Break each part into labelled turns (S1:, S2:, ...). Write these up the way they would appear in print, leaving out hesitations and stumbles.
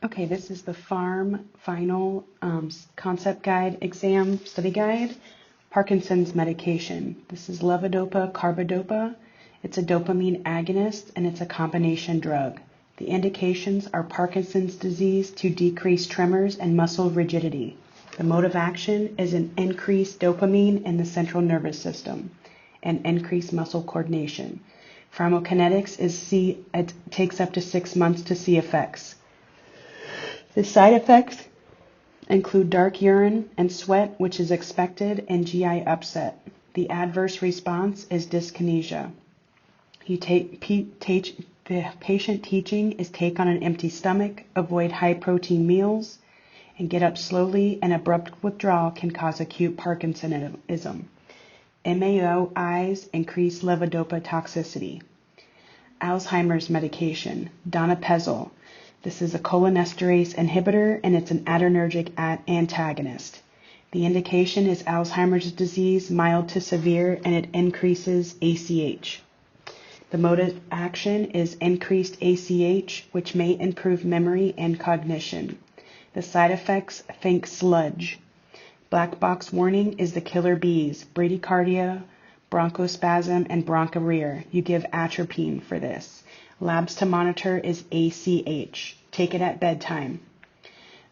S1: Okay, this is the Pharm final concept guide exam study guide. Parkinson's medication. This is levodopa carbidopa. It's a dopamine agonist and it's a combination drug. The indications are Parkinson's disease to decrease tremors and muscle rigidity. The mode of action is an increased dopamine in the central nervous system and increased muscle coordination. Pharmacokinetics it takes up to 6 months to see effects. The side effects include dark urine and sweat, which is expected, and GI upset. The adverse response is dyskinesia. The patient teaching is take on an empty stomach, avoid high-protein meals, and get up slowly, and abrupt withdrawal can cause acute Parkinsonism. MAOIs increase levodopa toxicity. Alzheimer's medication, donepezil. This is a cholinesterase inhibitor, and it's an adrenergic antagonist. The indication is Alzheimer's disease, mild to severe, and it increases ACH. The mode of action is increased ACH, which may improve memory and cognition. The side effects, think sludge. Black box warning is the killer bees, bradycardia, bronchospasm, and bronchorrhea. You give atropine for this. Labs to monitor is ACH. Take it at bedtime.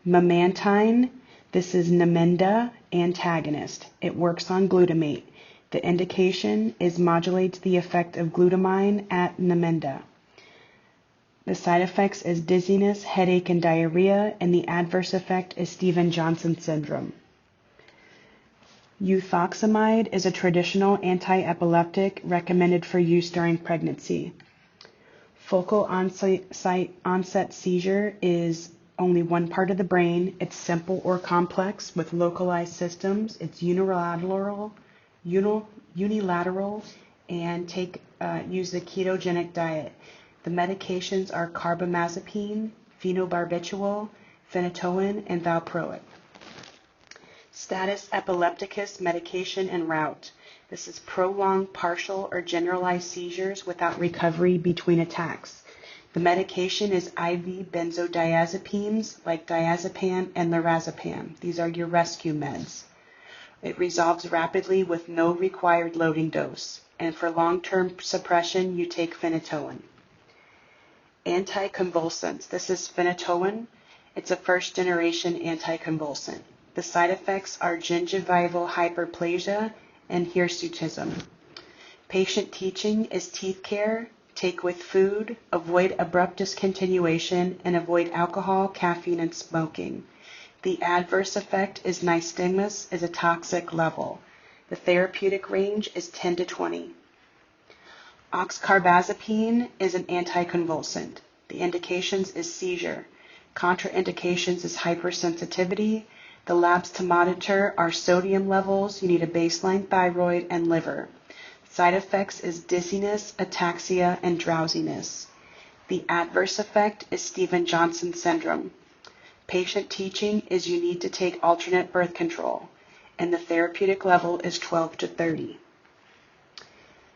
S1: Memantine, this is Namenda antagonist. It works on glutamate. The indication is modulates the effect of glutamine at Namenda. The side effects is dizziness, headache, and diarrhea, and the adverse effect is Stevens-Johnson syndrome. Euthoxamide is a traditional anti-epileptic recommended for use during pregnancy. Focal onset seizure is only one part of the brain. It's simple or complex with localized systems. It's unilateral, and use the ketogenic diet. The medications are carbamazepine, phenobarbital, phenytoin, and valproic. Status epilepticus medication and route. This is prolonged partial or generalized seizures without recovery between attacks. The medication is IV benzodiazepines like diazepam and lorazepam. These are your rescue meds. It resolves rapidly with no required loading dose. And for long-term suppression, you take phenytoin. Anticonvulsants. This is phenytoin. It's a first-generation anticonvulsant. The side effects are gingival hyperplasia and hirsutism. Patient teaching is teeth care, take with food, avoid abrupt discontinuation, and avoid alcohol, caffeine, and smoking. The adverse effect is nystagmus is a toxic level. The therapeutic range is 10 to 20. Oxcarbazepine is an anticonvulsant. The indications is seizure. Contraindications is hypersensitivity. The labs to monitor are sodium levels. You need a baseline thyroid and liver. Side effects is dizziness, ataxia, and drowsiness. The adverse effect is Stevens-Johnson syndrome. Patient teaching is you need to take alternate birth control, and the therapeutic level is 12 to 30.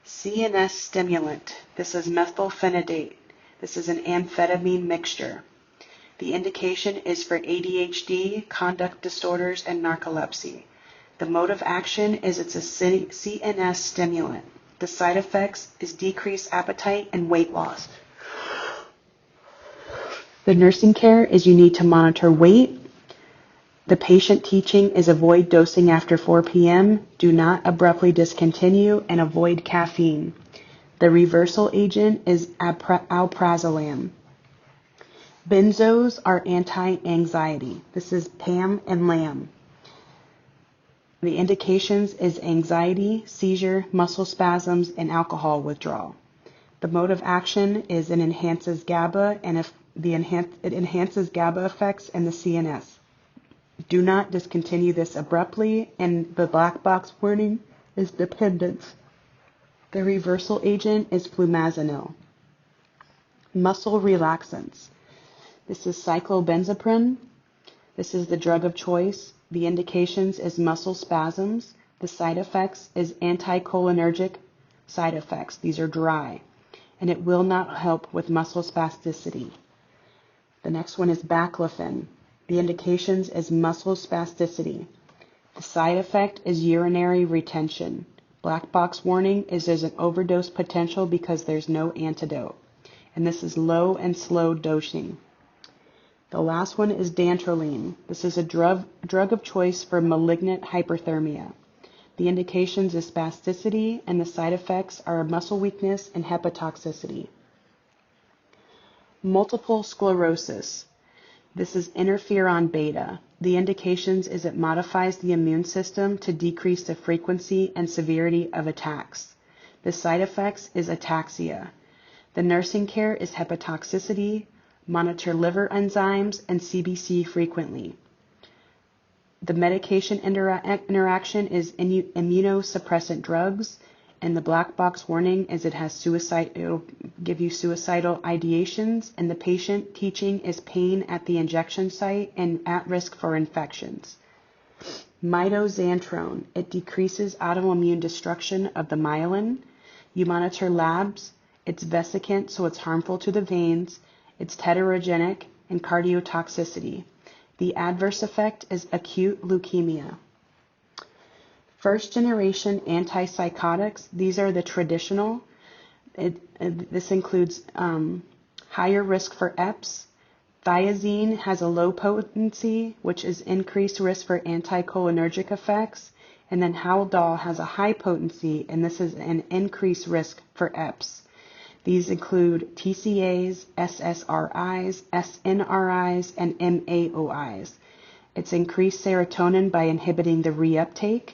S1: CNS stimulant. This is methylphenidate. This is an amphetamine mixture. The indication is for ADHD, conduct disorders, and narcolepsy. The mode of action is it's a CNS stimulant. The side effects is decreased appetite and weight loss. The nursing care is you need to monitor weight. The patient teaching is avoid dosing after 4 p.m., do not abruptly discontinue, and avoid caffeine. The reversal agent is alprazolam. Benzos are anti-anxiety. This is PAM and LAM. The indications is anxiety, seizure, muscle spasms, and alcohol withdrawal. The mode of action is it enhances GABA, and it enhances GABA effects in the CNS. Do not discontinue this abruptly, and the black box warning is dependence. The reversal agent is flumazenil. Muscle relaxants. This is cyclobenzaprine. This is the drug of choice. The indications is muscle spasms. The side effects is anticholinergic side effects. These are dry, and it will not help with muscle spasticity. The next one is baclofen. The indications is muscle spasticity. The side effect is urinary retention. Black box warning is there's an overdose potential because there's no antidote. And this is low and slow dosing. The last one is dantrolene. This is a drug of choice for malignant hyperthermia. The indications is spasticity, and the side effects are muscle weakness and hepatotoxicity. Multiple sclerosis. This is interferon beta. The indications is it modifies the immune system to decrease the frequency and severity of attacks. The side effects is ataxia. The nursing care is hepatotoxicity, monitor liver enzymes, and CBC frequently. The medication interaction is immunosuppressant drugs, and the black box warning is it'll give you suicidal ideations, and the patient teaching is pain at the injection site and at risk for infections. Mitoxantrone, it decreases autoimmune destruction of the myelin. You monitor labs, it's vesicant, so it's harmful to the veins, it's heterogenic, and cardiotoxicity. The adverse effect is acute leukemia. First generation antipsychotics, these are the traditional. This includes higher risk for EPS. Thiazine has a low potency, which is increased risk for anticholinergic effects. And then Haldol has a high potency, and this is an increased risk for EPS. These include TCAs, SSRIs, SNRIs, and MAOIs. It's increased serotonin by inhibiting the reuptake.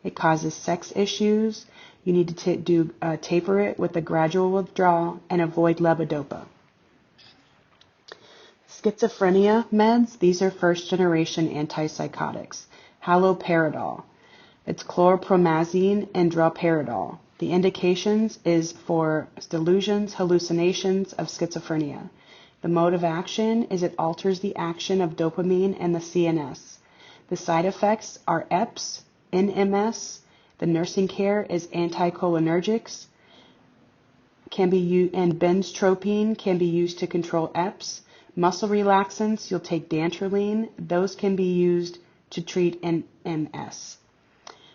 S1: It causes sex issues. You need to taper it with a gradual withdrawal and avoid levodopa. Schizophrenia meds, these are first generation antipsychotics. Haloperidol. It's chlorpromazine and droperidol. The indications is for delusions, hallucinations of schizophrenia. The mode of action is it alters the action of dopamine and the CNS. The side effects are EPS, NMS. The nursing care is anticholinergics, and benztropine can be used to control EPS. Muscle relaxants, you'll take dantrolene. Those can be used to treat NMS.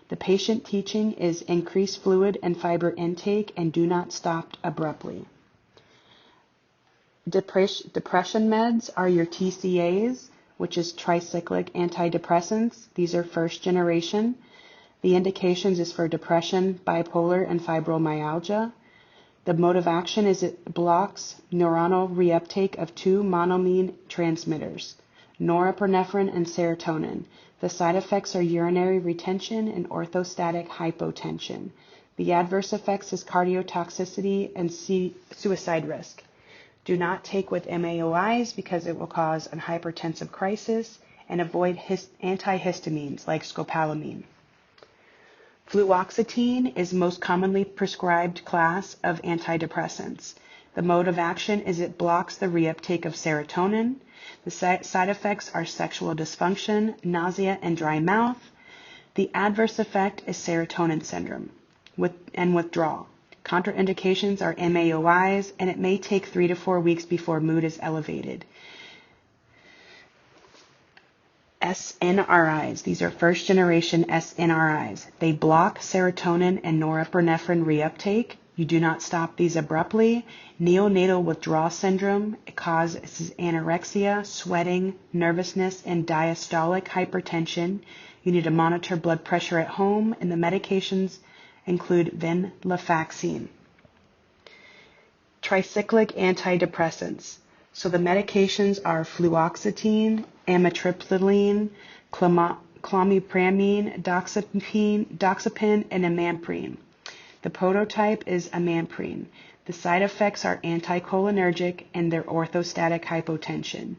S1: The patient teaching is increase fluid and fiber intake and do not stop abruptly. Depression meds are your TCAs, which is tricyclic antidepressants. These are first generation. The indications is for depression, bipolar, and fibromyalgia. The mode of action is it blocks neuronal reuptake of two monoamine transmitters, norepinephrine and serotonin. The side effects are urinary retention and orthostatic hypotension. The adverse effects is cardiotoxicity and suicide risk. Do not take with MAOIs because it will cause a hypertensive crisis, and avoid antihistamines like scopolamine. Fluoxetine is most commonly prescribed class of antidepressants. The mode of action is it blocks the reuptake of serotonin. The side effects are sexual dysfunction, nausea, and dry mouth. The adverse effect is serotonin syndrome and withdrawal. Contraindications are MAOIs, and it may take 3 to 4 weeks before mood is elevated. SNRIs, these are first generation SNRIs. They block serotonin and norepinephrine reuptake. You do not stop these abruptly. Neonatal withdrawal syndrome, it causes anorexia, sweating, nervousness, and diastolic hypertension. You need to monitor blood pressure at home, and the medications include venlafaxine. Tricyclic antidepressants. So the medications are fluoxetine, amitriptyline, clomipramine, doxepin, and imamprine. The prototype is imamprine. The side effects are anticholinergic and their orthostatic hypotension.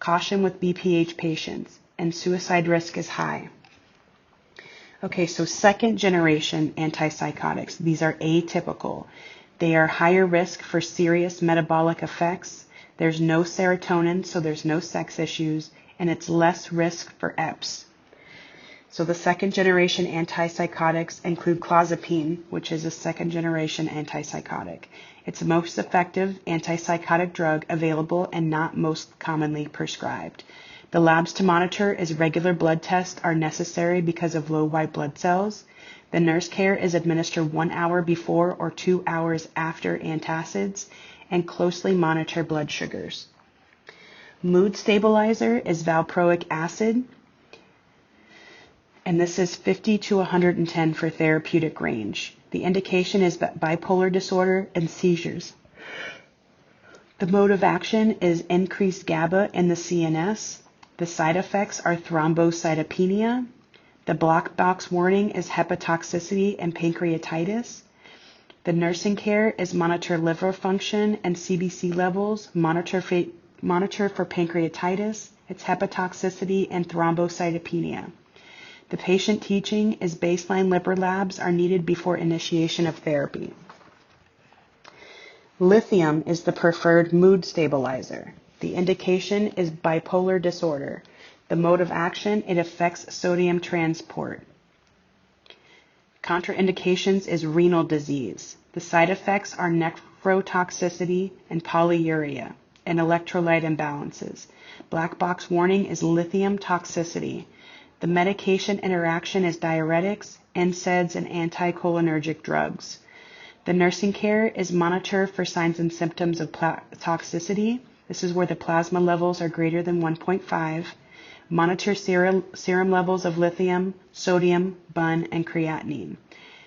S1: Caution with BPH patients, and suicide risk is high. Okay, so second generation antipsychotics. These are atypical. They are higher risk for serious metabolic effects. There's no serotonin, so there's no sex issues, and it's less risk for EPS. So the second generation antipsychotics include clozapine, which is a second generation antipsychotic. It's the most effective antipsychotic drug available and not most commonly prescribed. The labs to monitor is regular blood tests are necessary because of low white blood cells. The nurse care is administered 1 hour before or 2 hours after antacids, and closely monitor blood sugars. Mood stabilizer is valproic acid, and this is 50 to 110 for therapeutic range. The indication is bipolar disorder and seizures. The mode of action is increased GABA in the CNS. The side effects are thrombocytopenia. The black box warning is hepatotoxicity and pancreatitis. The nursing care is monitor liver function and CBC levels, monitor for pancreatitis, its hepatotoxicity, and thrombocytopenia. The patient teaching is baseline liver labs are needed before initiation of therapy. Lithium is the preferred mood stabilizer. The indication is bipolar disorder. The mode of action, it affects sodium transport. Contraindications is renal disease. The side effects are nephrotoxicity and polyuria and electrolyte imbalances. Black box warning is lithium toxicity. The medication interaction is diuretics, NSAIDs, and anticholinergic drugs. The nursing care is monitor for signs and symptoms of toxicity. This is where the plasma levels are greater than 1.5. Monitor serum levels of lithium, sodium, BUN, and creatinine.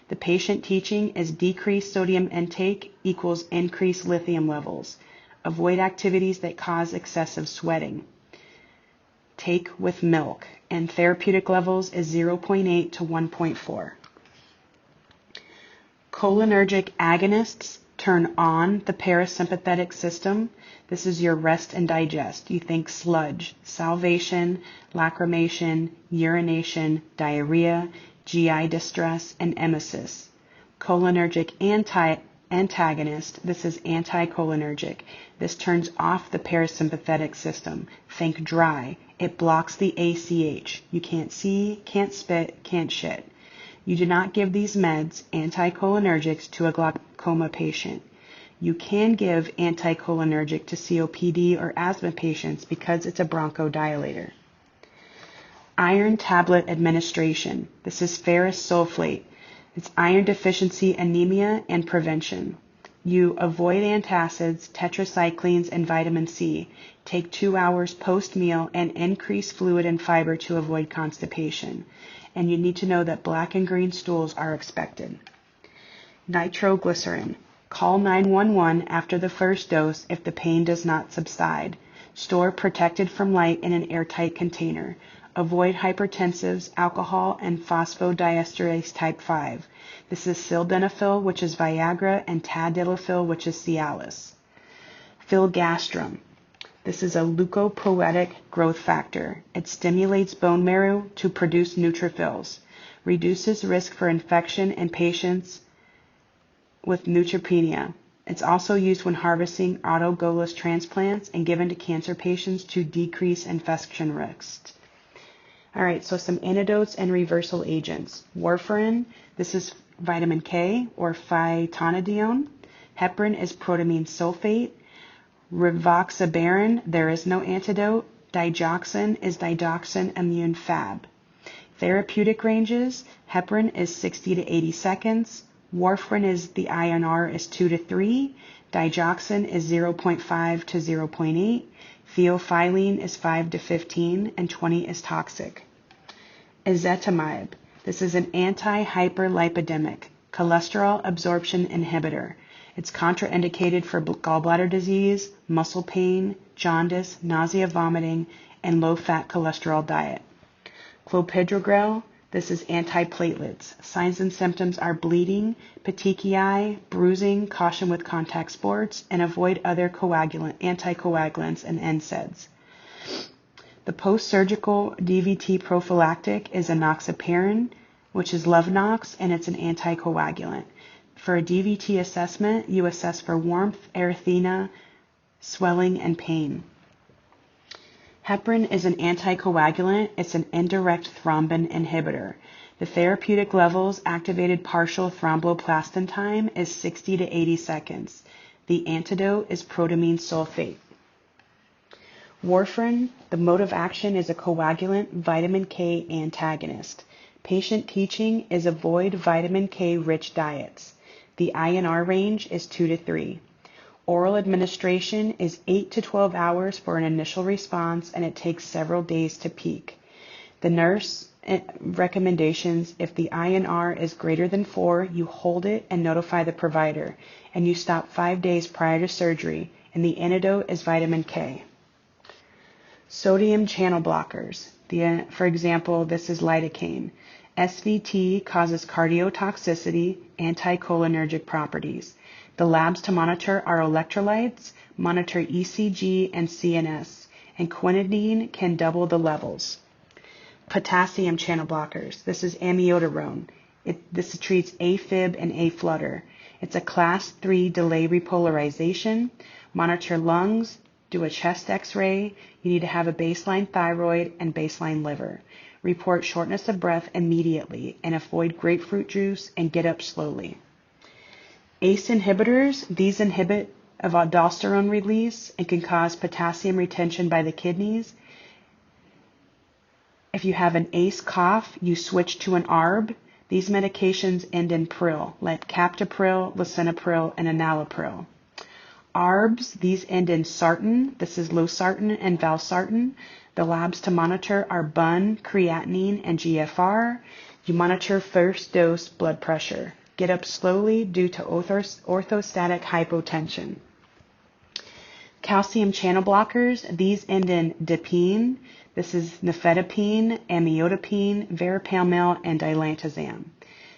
S1: The patient teaching is decreased sodium intake equals increased lithium levels. Avoid activities that cause excessive sweating. Take with milk, and therapeutic levels is 0.8 to 1.4. Cholinergic agonists turn on the parasympathetic system. This is your rest and digest. You think sludge, salivation, lacrimation, urination, diarrhea, GI distress, and emesis. Cholinergic antagonist, this is anticholinergic. This turns off the parasympathetic system. Think dry. It blocks the ACH. You can't see, can't spit, can't shit. You do not give these meds, anticholinergics, to a glaucoma patient. You can give anticholinergic to COPD or asthma patients because it's a bronchodilator. Iron tablet administration. This is ferrous sulfate. It's iron deficiency anemia and prevention. You avoid antacids, tetracyclines, and vitamin C. Take 2 hours post-meal and increase fluid and fiber to avoid constipation. And you need to know that black and green stools are expected. Nitroglycerin. Call 911 after the first dose if the pain does not subside. Store protected from light in an airtight container. Avoid hypertensives, alcohol, and phosphodiesterase type 5. This is sildenafil, which is Viagra, and tadalafil, which is Cialis. Filgastrum. This is a leukopoietic growth factor. It stimulates bone marrow to produce neutrophils, reduces risk for infection in patients with neutropenia. It's also used when harvesting autologous transplants and given to cancer patients to decrease infection risks. All right, so some antidotes and reversal agents. Warfarin, this is vitamin K or phytonadione. Heparin is protamine sulfate. Rivaroxaban, there is no antidote. Digoxin is digoxin immune fab. Therapeutic ranges, heparin is 60 to 80 seconds. Warfarin is the INR is 2 to 3. Digoxin is 0.5 to 0.8. Theophylline is 5 to 15, and 20 is toxic. Ezetimibe. This is an anti-hyperlipidemic cholesterol absorption inhibitor. It's contraindicated for gallbladder disease, muscle pain, jaundice, nausea, vomiting, and low-fat cholesterol diet. Clopidogrel. This is antiplatelets. Signs and symptoms are bleeding, petechiae, bruising, caution with contact sports, and avoid other anticoagulants and NSAIDs. The post-surgical DVT prophylactic is enoxaparin, which is Lovenox, and it's an anticoagulant. For a DVT assessment, you assess for warmth, erythema, swelling, and pain. Heparin is an anticoagulant. It's an indirect thrombin inhibitor. The therapeutic levels activated partial thromboplastin time is 60 to 80 seconds. The antidote is protamine sulfate. Warfarin, the mode of action is a coagulant vitamin K antagonist. Patient teaching is avoid vitamin K rich diets. The INR range is 2 to 3. Oral administration is 8 to 12 hours for an initial response, and it takes several days to peak. The nurse recommendations: if the INR is greater than 4, you hold it and notify the provider, and you stop 5 days prior to surgery, and the antidote is vitamin K. Sodium channel blockers. For example, this is lidocaine. SVT causes cardiotoxicity, anticholinergic properties. The labs to monitor are electrolytes, monitor ECG and CNS, and quinidine can double the levels. Potassium channel blockers. This is amiodarone. This treats AFib and aflutter. It's a class 3 delay repolarization. Monitor lungs, do a chest x-ray. You need to have a baseline thyroid and baseline liver. Report shortness of breath immediately and avoid grapefruit juice and get up slowly. ACE inhibitors, these inhibit aldosterone release and can cause potassium retention by the kidneys. If you have an ACE cough, you switch to an ARB. These medications end in pril, like captopril, lisinopril, and enalapril. ARBs, these end in sartan. This is losartan and valsartan. The labs to monitor are BUN, creatinine, and GFR. You monitor first dose blood pressure. Get up slowly due to orthostatic hypotension. Calcium channel blockers, these end in dipene. This is nifedipine, amlodipine, verapamil, and dilantazam.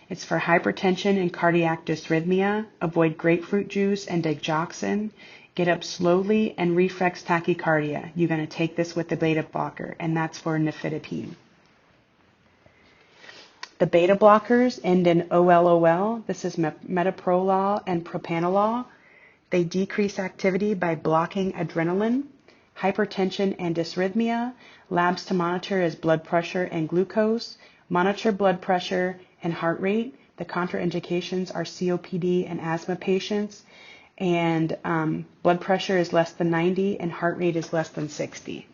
S1: It's for hypertension and cardiac dysrhythmia. Avoid grapefruit juice and digoxin. Get up slowly and reflex tachycardia. You're going to take this with the beta blocker, and that's for nifedipine. The beta blockers end in OLOL. This is metoprolol and propanolol. They decrease activity by blocking adrenaline. Hypertension and dysrhythmia. Labs to monitor is blood pressure and glucose. Monitor blood pressure and heart rate. The contraindications are COPD and asthma patients. And blood pressure is less than 90 and heart rate is less than 60.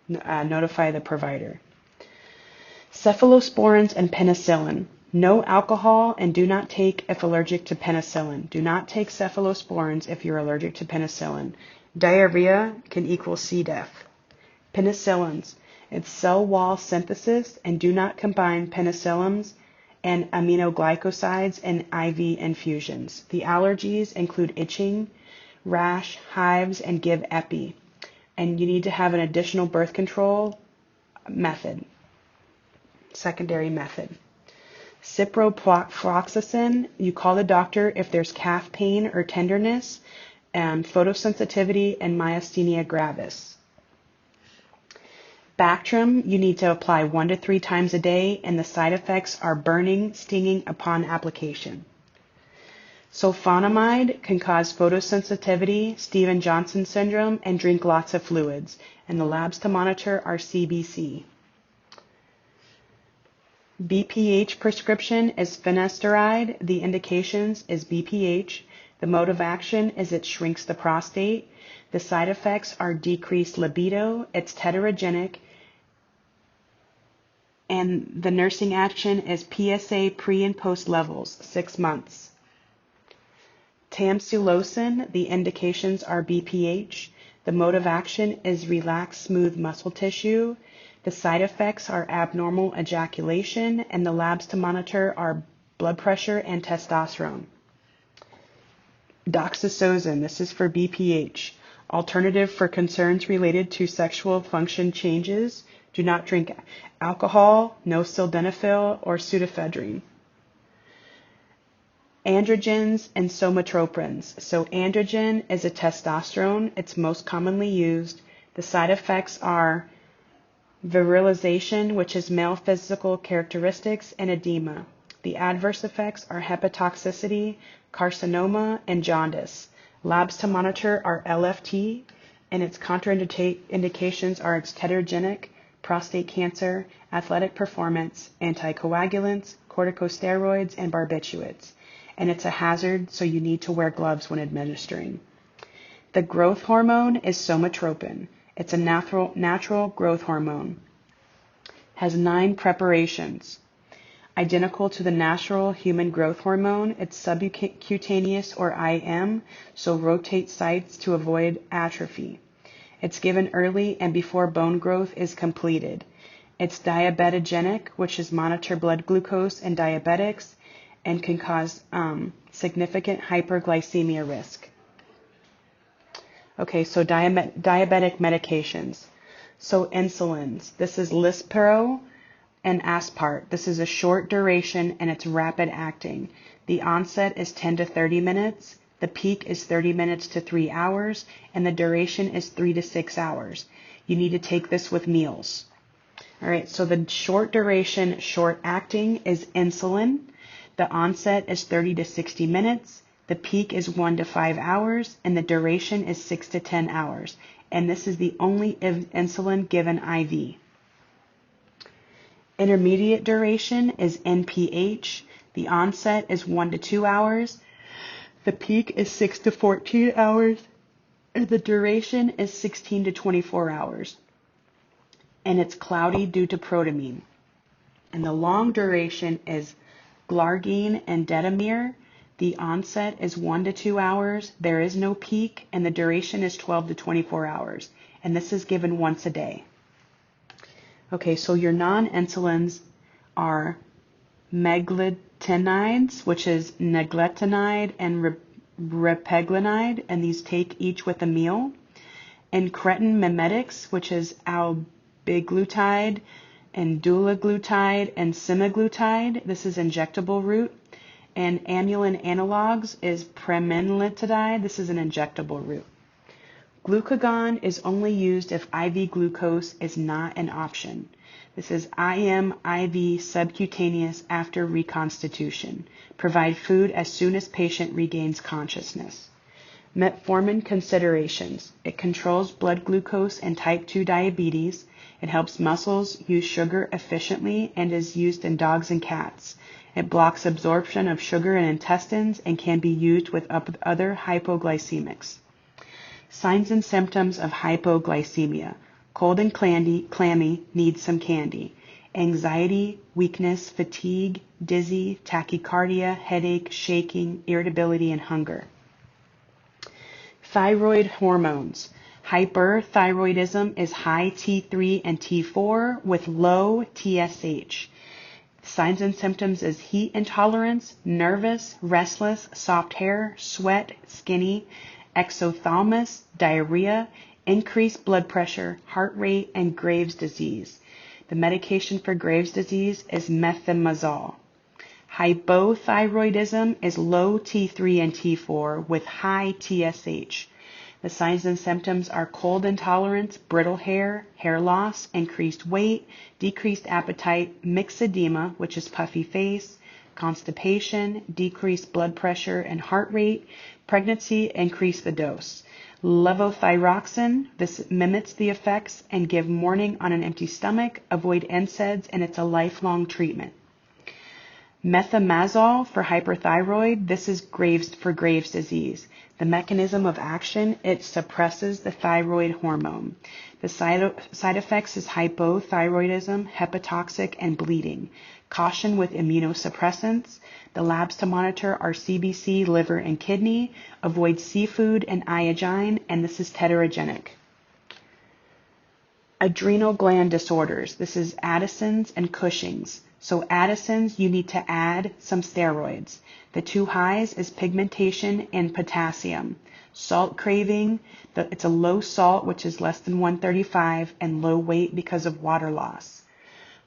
S1: Notify the provider. Cephalosporins and penicillin. No alcohol, and do not take if allergic to penicillin. Do not take cephalosporins if you're allergic to penicillin. Diarrhea can equal C. diff. Penicillins. It's cell wall synthesis, and do not combine penicillins and aminoglycosides in IV infusions. The allergies include itching, rash, hives, and give epi. And you need to have an additional birth control method, secondary method. Ciprofloxacin, you call the doctor if there's calf pain or tenderness, photosensitivity, and myasthenia gravis. Bactrim, you need to apply 1 to 3 times a day, and the side effects are burning, stinging upon application. Sulfonamide can cause photosensitivity, Stevens-Johnson syndrome, and drink lots of fluids, and the labs to monitor are CBC. BPH prescription is finasteride. The indications is BPH. The mode of action is it shrinks the prostate. The side effects are decreased libido. It's teratogenic. And the nursing action is PSA pre and post levels, 6 months. Tamsulosin, the indications are BPH. The mode of action is relaxed smooth muscle tissue. The side effects are abnormal ejaculation, and the labs to monitor are blood pressure and testosterone. Doxycycline, this is for BPH. Alternative for concerns related to sexual function changes. Do not drink alcohol, no sildenafil or pseudoephedrine. Androgens and somatroprins. So androgen is a testosterone. It's most commonly used. The side effects are virilization, which is male physical characteristics, and edema. The adverse effects are hepatotoxicity, carcinoma, and jaundice. Labs to monitor are LFT, and its contraindications are its teratogenic, prostate cancer, athletic performance, anticoagulants, corticosteroids, and barbiturates. And it's a hazard, so you need to wear gloves when administering. The growth hormone is somatropin. It's a natural growth hormone. Has 9 preparations. Identical to the natural human growth hormone, it's subcutaneous or IM, so rotate sites to avoid atrophy. It's given early and before bone growth is completed. It's diabetogenic, which is monitor blood glucose in diabetics and can cause significant hyperglycemia risk. Okay, so diabetic medications. So insulins. This is Lispro and Aspart. This is a short duration and it's rapid acting. The onset is 10 to 30 minutes. The peak is 30 minutes to 3 hours, and the duration is 3 to 6 hours. You need to take this with meals. All right, so the short duration, short acting is insulin. The onset is 30 to 60 minutes. The peak is 1 to 5 hours, and the duration is 6 to 10 hours. And this is the only insulin given IV. Intermediate duration is NPH. The onset is 1 to 2 hours. The peak is 6 to 14 hours, and the duration is 16 to 24 hours. And it's cloudy due to protamine. And the long duration is Glargine and Detamir. The onset is 1 to 2 hours. There is no peak, and the duration is 12 to 24 hours. And this is given once a day. Okay, so your non-insulins are meglitinides, which is negletinide and repeglinide, and these take each with a meal. And cretin mimetics, which is albiglutide and dulaglutide and semaglutide. This is injectable route. And amylin analogs is premenlitidine. This is an injectable route. Glucagon is only used if IV glucose is not an option. This is IM, IV, subcutaneous after reconstitution. Provide food as soon as patient regains consciousness. Metformin considerations. It controls blood glucose and type 2 diabetes. It helps muscles use sugar efficiently and is used in dogs and cats. It blocks absorption of sugar in intestines and can be used with other hypoglycemics. Signs and symptoms of hypoglycemia. Cold and clammy, need some candy. Anxiety, weakness, fatigue, dizzy, tachycardia, headache, shaking, irritability, and hunger. Thyroid hormones. Hyperthyroidism is high T3 and T4 with low TSH. Signs and symptoms is heat intolerance, nervous, restless, soft hair, sweat, skinny, exophthalmos, diarrhea, increased blood pressure, heart rate, and Graves' disease. The medication for Graves' disease is methimazole. Hypothyroidism is low T3 and T4 with high TSH. The signs and symptoms are cold intolerance, brittle hair, hair loss, increased weight, decreased appetite, myxedema, which is puffy face, constipation, decreased blood pressure and heart rate, pregnancy, increase the dose. Levothyroxine, this mimics the effects and give morning on an empty stomach, avoid NSAIDs, and it's a lifelong treatment. Methimazole for hyperthyroid, this is for Graves' disease. The mechanism of action, it suppresses the thyroid hormone. The side effects is hypothyroidism, hepatotoxic, and bleeding. Caution with immunosuppressants. The labs to monitor are CBC, liver, and kidney. Avoid seafood and iodine, and this is teratogenic. Adrenal gland disorders. This is Addison's and Cushing's. So Addison's, you need to add some steroids. The two highs is pigmentation and potassium. Salt craving, it's a low salt, which is less than 135, and low weight because of water loss.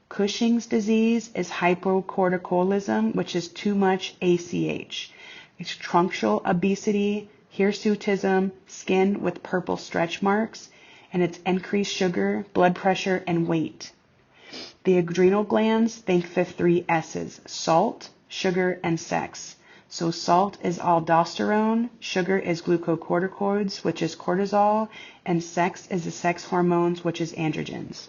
S1: Cushing's disease is hypocorticolism, which is too much ACH. It's truncal obesity, hirsutism, skin with purple stretch marks, and it's increased sugar, blood pressure, and weight. The adrenal glands, think the 3 S's, salt, sugar, and sex. So salt is aldosterone, sugar is glucocorticoids, which is cortisol, and sex is the sex hormones, which is androgens.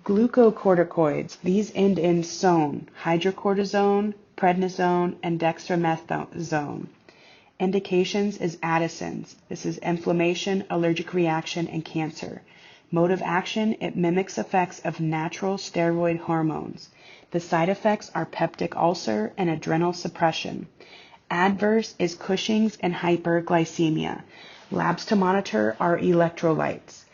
S1: Glucocorticoids, these end in -zone, hydrocortisone, prednisone, and dexamethasone. Indications is Addison's. This is inflammation, allergic reaction, and cancer. Mode of action, it mimics effects of natural steroid hormones. The side effects are peptic ulcer and adrenal suppression. Adverse is Cushing's and hyperglycemia. Labs to monitor are electrolytes.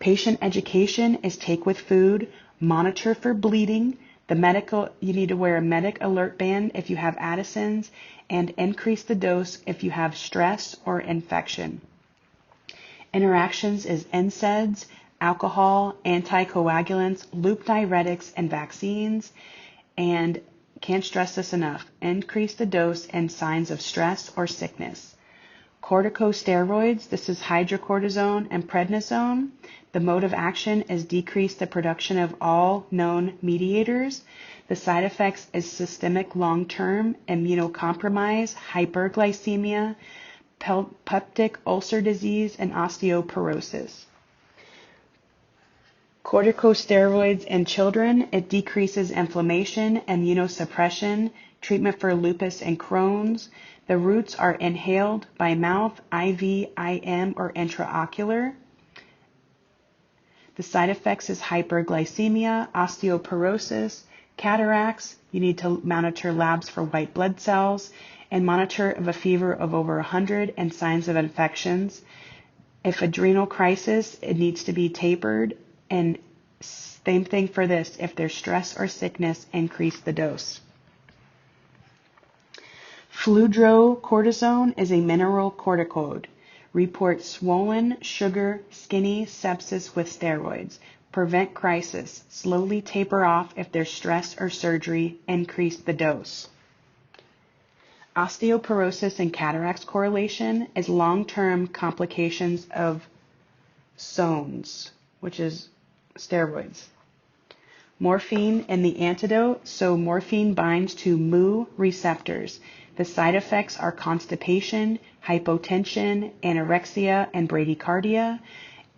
S1: Patient education is take with food, monitor for bleeding. You need to wear a medic alert band if you have Addison's, and increase the dose if you have stress or infection. Interactions is NSAIDs, alcohol, anticoagulants, loop diuretics, and vaccines. And can't stress this enough, increase the dose in signs of stress or sickness. Corticosteroids, this is hydrocortisone and prednisone. The mode of action is decrease the production of all known mediators. The side effects is systemic long-term immunocompromise, hyperglycemia, peptic ulcer disease, and osteoporosis. Corticosteroids in children, it decreases inflammation, immunosuppression, treatment for lupus and Crohn's. The routes are inhaled by mouth, IV, IM, or intraocular. The side effects is hyperglycemia, osteoporosis, cataracts. You need to monitor labs for white blood cells and monitor of a fever of over 100 and signs of infections. If adrenal crisis, it needs to be tapered. And same thing for this, if there's stress or sickness, increase the dose. Fludrocortisone is a mineral corticoid. Report swollen, sugar, skinny, sepsis with steroids. Prevent crisis. Slowly taper off if there's stress or surgery. Increase the dose. Osteoporosis and cataracts correlation is long-term complications of SONES, which is steroids. Morphine and the antidote. So morphine binds to mu receptors. The side effects are constipation, hypotension, anorexia, and bradycardia.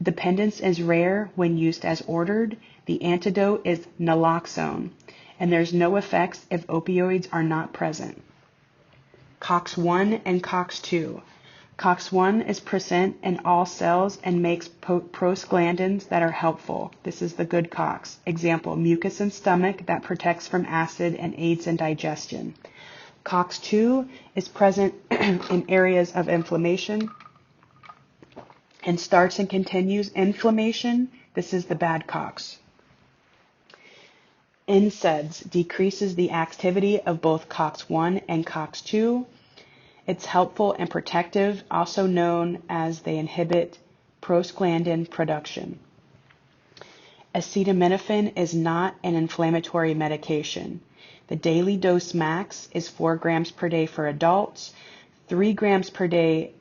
S1: Dependence is rare when used as ordered. The antidote is naloxone, and there's no effects if opioids are not present. COX-1 and COX-2. COX-1 is present in all cells and makes prostaglandins that are helpful. This is the good COX. Example, mucus in stomach that protects from acid and aids in digestion. COX-2 is present in areas of inflammation and starts and continues inflammation. This is the bad COX. NSAIDs decreases the activity of both COX-1 and COX-2. It's helpful and protective, also known as they inhibit prostaglandin production. Acetaminophen is not an inflammatory medication. The daily dose max is 4 grams per day for adults, 3 grams per day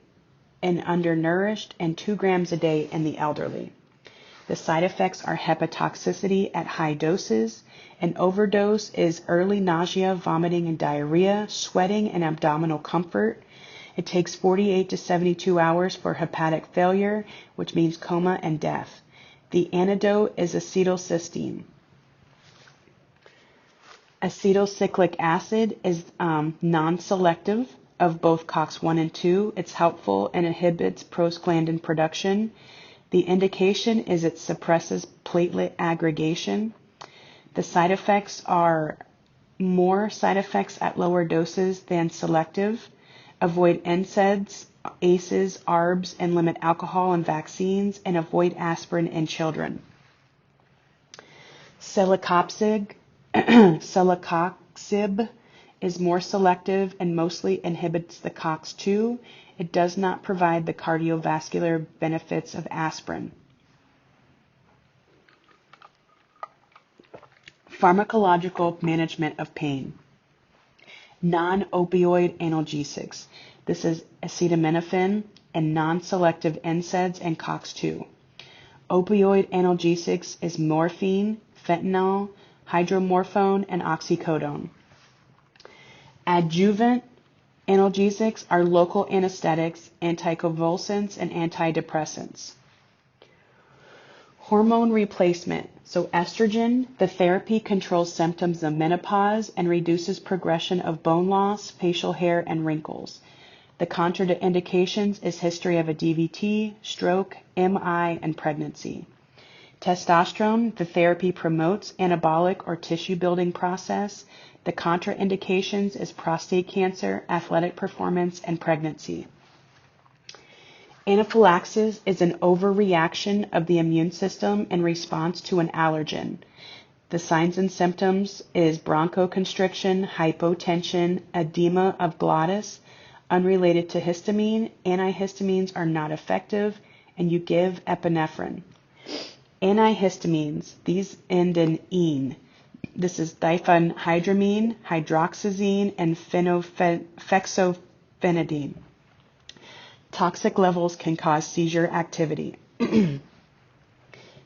S1: in undernourished, and 2 grams a day in the elderly. The side effects are hepatotoxicity at high doses. An overdose is early nausea, vomiting, and diarrhea, sweating, and abdominal comfort. It takes 48 to 72 hours for hepatic failure, which means coma and death. The antidote is acetylcysteine. Acetylcyclic acid is non-selective of both COX-1 and 2. It's helpful and inhibits prostaglandin production. The indication is it suppresses platelet aggregation. The side effects are more side effects at lower doses than selective. Avoid NSAIDs, ACEs, ARBs, and limit alcohol and vaccines, and avoid aspirin in children. Celecoxib is more selective and mostly inhibits the COX-2. It does not provide the cardiovascular benefits of aspirin. Pharmacological management of pain. Non-opioid analgesics. This is acetaminophen and non-selective NSAIDs and COX-2. Opioid analgesics is morphine, fentanyl, hydromorphone, and oxycodone. Adjuvant analgesics are local anesthetics, anticonvulsants, and antidepressants. Hormone replacement. So estrogen, the therapy controls symptoms of menopause and reduces progression of bone loss, facial hair, and wrinkles. The contraindications is history of a DVT, stroke, MI, and pregnancy. Testosterone, the therapy promotes anabolic or tissue building process. The contraindications is prostate cancer, athletic performance, and pregnancy. Anaphylaxis is an overreaction of the immune system in response to an allergen. The signs and symptoms is bronchoconstriction, hypotension, edema of glottis, unrelated to histamine. Antihistamines are not effective, and you give epinephrine. Antihistamines, these end in -ine. This is diphenhydramine, hydroxyzine, and fexofenadine. Toxic levels can cause seizure activity.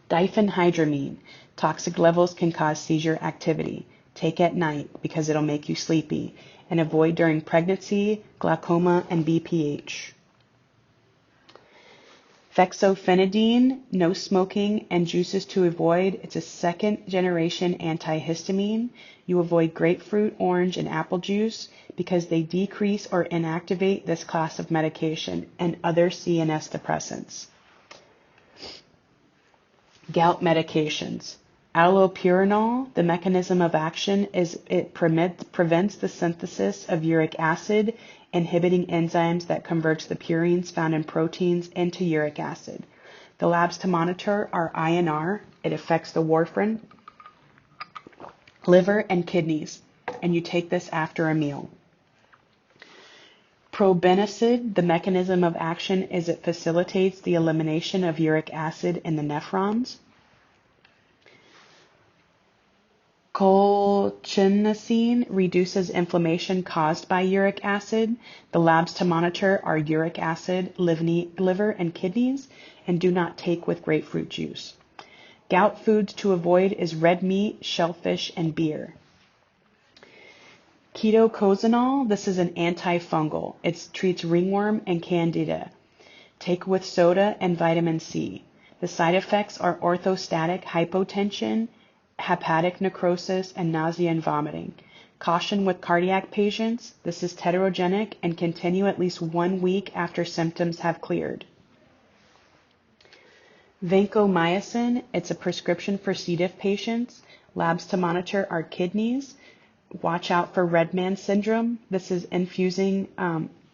S1: Diphenhydramine. Toxic levels can cause seizure activity. Take at night because it'll make you sleepy, and avoid during pregnancy, glaucoma, and BPH. Fexofenadine, no smoking, and juices to avoid. It's a second-generation antihistamine. You avoid grapefruit, orange, and apple juice because they decrease or inactivate this class of medication and other CNS depressants. Gout medications. Allopurinol, the mechanism of action is it prevents the synthesis of uric acid, inhibiting enzymes that converts the purines found in proteins into uric acid. The labs to monitor are INR. It affects the warfarin, liver, and kidneys, and you take this after a meal. Probenecid, the mechanism of action is it facilitates the elimination of uric acid in the nephrons. Colchicine reduces inflammation caused by uric acid. The labs to monitor are uric acid, liver, and kidneys, and do not take with grapefruit juice. Gout foods to avoid is red meat, shellfish, and beer. Ketoconazole, this is an antifungal. It treats ringworm and candida. Take with soda and vitamin C. The side effects are orthostatic hypotension, hepatic necrosis, and nausea and vomiting. Caution with cardiac patients. This is teratogenic and continue at least 1 week after symptoms have cleared. Vancomycin, it's a prescription for C. diff patients. Labs to monitor are kidneys. Watch out for red man syndrome. This is infusing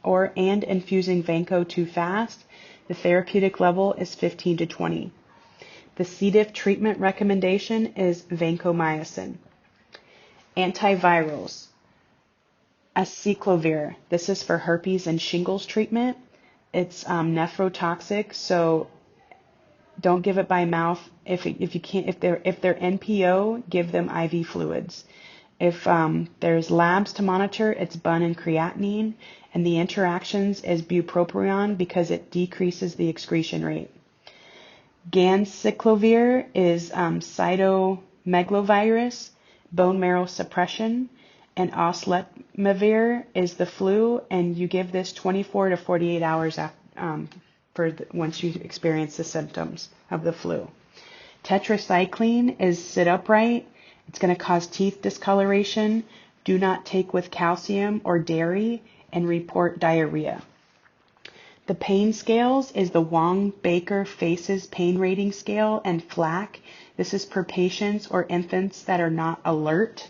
S1: vanco too fast. The therapeutic level is 15 to 20. The C. diff treatment recommendation is vancomycin. Antivirals. Acyclovir. This is for herpes and shingles treatment. It's nephrotoxic, so don't give it by mouth. If they're NPO, give them IV fluids. If there's labs to monitor, it's bun and creatinine, and the interactions is bupropion because it decreases the excretion rate. Ganciclovir is cytomegalovirus, bone marrow suppression, and oseltamivir is the flu, and you give this 24 to 48 hours after, once you experience the symptoms of the flu. Tetracycline is sit upright. It's going to cause teeth discoloration. Do not take with calcium or dairy, and report diarrhea. The pain scales is the Wong-Baker Faces Pain Rating Scale and FLAC. This is for patients or infants that are not alert.